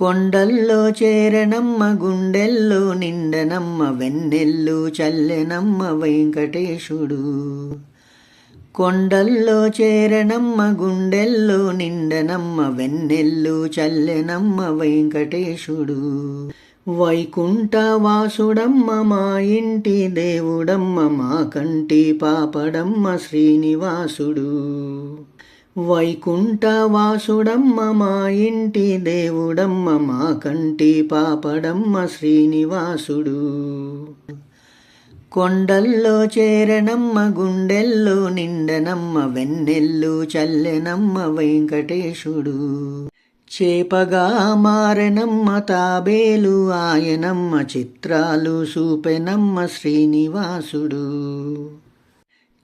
కొండల్లో చేరనమ్మ గుండెల్లో నిండనమ్మ వెన్నెల్లు చల్లెనమ్మ వెంకటేశుడు. కొండల్లో చేరనమ్మ గుండెల్లో నిండనమ్మ వెన్నెల్లు చల్లెనమ్మ వెంకటేశుడు. వైకుంఠవాసుడమ్మ మా ఇంటి దేవుడమ్మ మా కంటి పాపడమ్మ శ్రీనివాసుడు. వైకుంఠవాసుడమ్మ మా ఇంటి దేవుడమ్మ మా కంటి పాపడమ్మ శ్రీనివాసుడు. కొండల్లో చేరనమ్మ గుండెల్లో నిండనమ్మ వెన్నెల్లు చల్లెనమ్మ వెంకటేశుడు. చేపగా మారెనమ్మ తాబేలు ఆయనమ్మ చిత్రాలు చూపెనమ్మ శ్రీనివాసుడు.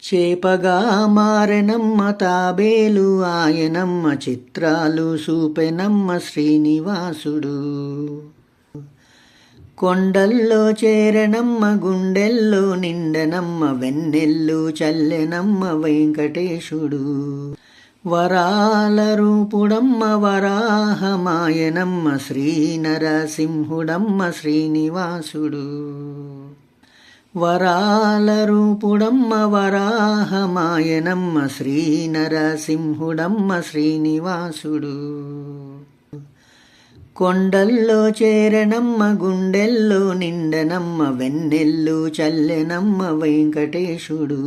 చేపగా మారెనమ్మ తాబేలు ఆయనమ్మ చిత్రాలు చూపెనమ్మ శ్రీనివాసుడు. కొండల్లో చేరనమ్మ గుండెల్లో నిండనమ్మ వెన్నెల్లు చల్లెనమ్మ వెంకటేశుడు. వరాల రూపుడమ్మ వరాహమాయనమ్మ శ్రీనరసింహుడమ్మ శ్రీనివాసుడు. వరాల రూపుడమ్మ వరాహమాయనమ్మ శ్రీనరసింహుడమ్మ శ్రీనివాసుడు. కొండల్లో చేరనమ్మ గుండెల్లో నిండనమ్మ వెన్నెల్లు చల్లెనమ్మ వెంకటేశుడు.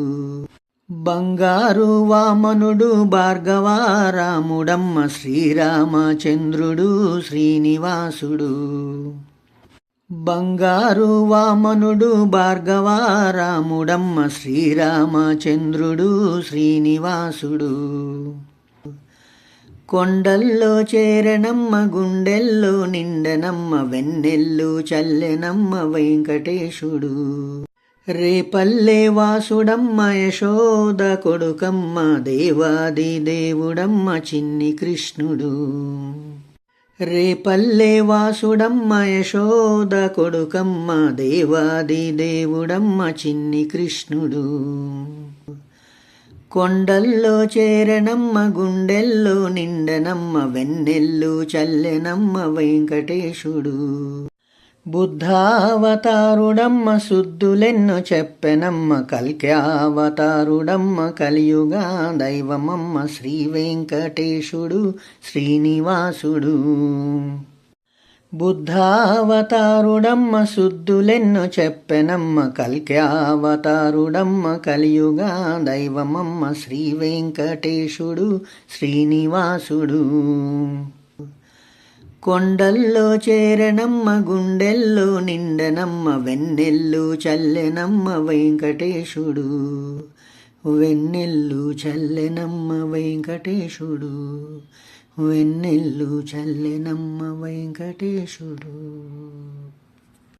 బంగారు వామనుడు భార్గవారాముడమ్మ శ్రీరామచంద్రుడు శ్రీనివాసుడు. బంగారు వామనుడు భార్గవారాముడమ్మ శ్రీరామచంద్రుడు శ్రీనివాసుడు. కొండల్లో చేరనమ్మ గుండెల్లో నిండనమ్మ వెన్నెల్లు చల్లెనమ్మ వెంకటేశుడు. రేపల్లె వాసుడమ్మ యశోద కొడుకమ్మ దేవాది దేవుడమ్మ చిన్ని కృష్ణుడు. రేపల్లె వాసుడమ్మ యశోద కొడుకమ్మ దేవాది దేవుడమ్మ చిన్ని కృష్ణుడు. కొండల్లో చేరనమ్మ గుండెల్లో నిండనమ్మ వెన్నెల్లు చల్లెనమ్మ వెంకటేశుడు. బుద్ధావతారుడమ్మ శుద్ధులెన్నో చెప్పెనమ్మ కల్క్యావతారుడమ్మ కలియుగా దైవమమ్మ శ్రీ వెంకటేశుడు శ్రీనివాసుడు. బుద్ధావతారుడమ్మ శుద్ధులెన్నో చెప్పెనమ్మ కల్క్యావతారుడమ్మ కలియుగా దైవమమ్మ శ్రీ వెంకటేశుడు శ్రీనివాసుడు. కొండల్లో చేరనమ్మ గుండెల్లో నిండనమ్మ వెన్నెల్లు చల్లెనమ్మ వెంకటేశుడు. వెన్నెల్లు చల్లెనమ్మ వెంకటేశుడు. వెన్నెల్లు చల్లెనమ్మ వెంకటేశుడు.